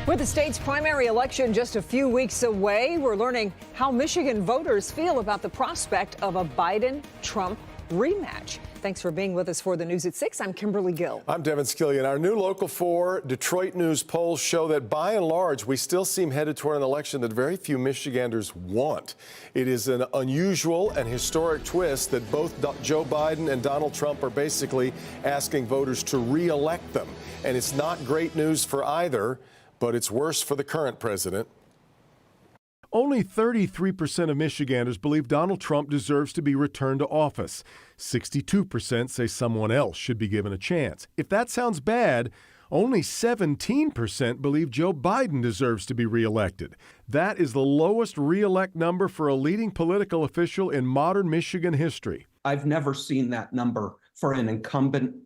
With the state's primary election just a few weeks away, we're learning how Michigan voters feel about the prospect of a Biden-Trump rematch. Thanks for being with us for the News at 6. I'm Kimberly Gill. I'm Devin Skillian. Our new Local 4 Detroit News polls show that by and large, we still seem headed toward an election that very few Michiganders want. It is an unusual and historic twist that both Joe Biden and Donald Trump are basically asking voters to re-elect them. And it's not great news for either, but it's worse for the current president. Only 33% of Michiganders believe Donald Trump deserves to be returned to office. 62% say someone else should be given a chance. If that sounds bad, only 17% believe Joe Biden deserves to be reelected. That is the lowest reelect number for a leading political official in modern Michigan history. I've never seen that number for an incumbent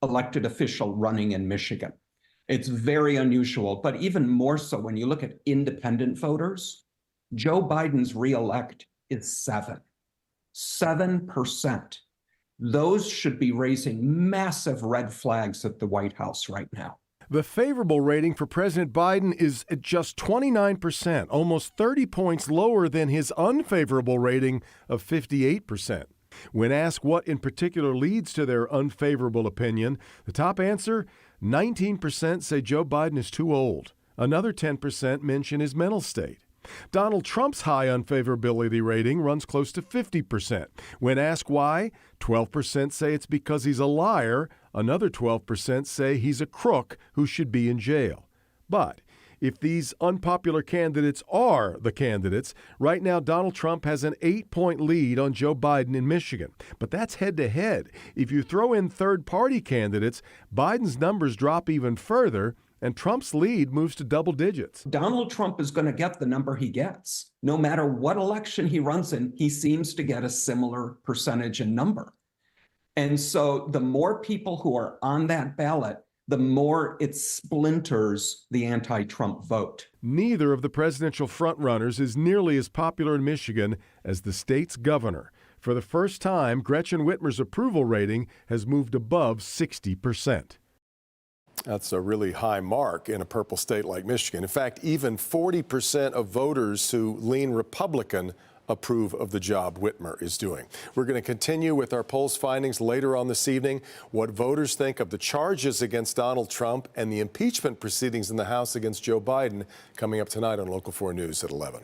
elected official running in Michigan. It's very unusual, but even more so when you look at independent voters, Joe Biden's reelect is 7%. Those should be raising massive red flags at the White House right now. The favorable rating for President Biden is at just 29%, almost 30 points lower than his unfavorable rating of 58%. When asked what in particular leads to their unfavorable opinion, the top answer, 19% say Joe Biden is too old. Another 10% mention his mental state. Donald Trump's high unfavorability rating runs close to 50%. When asked why, 12% say it's because he's a liar. Another 12% say he's a crook who should be in jail. But if these unpopular candidates are the candidates, right now Donald Trump has an 8-point lead on Joe Biden in Michigan. But that's head-to-head. If you throw in third-party candidates, Biden's numbers drop even further, and Trump's lead moves to double digits. Donald Trump is going to get the number he gets. No matter what election he runs in, he seems to get a similar percentage and number. And so the more people who are on that ballot, the more it splinters the anti-Trump vote. Neither of the presidential frontrunners is nearly as popular in Michigan as the state's governor. For the first time, Gretchen Whitmer's approval rating has moved above 60%. That's a really high mark in a purple state like Michigan. In fact, even 40% of voters who lean Republican approve of the job Whitmer is doing. We're going to continue with our polls findings later on this evening, what voters think of the charges against Donald Trump and the impeachment proceedings in the House against Joe Biden, coming up tonight on Local 4 News at 11.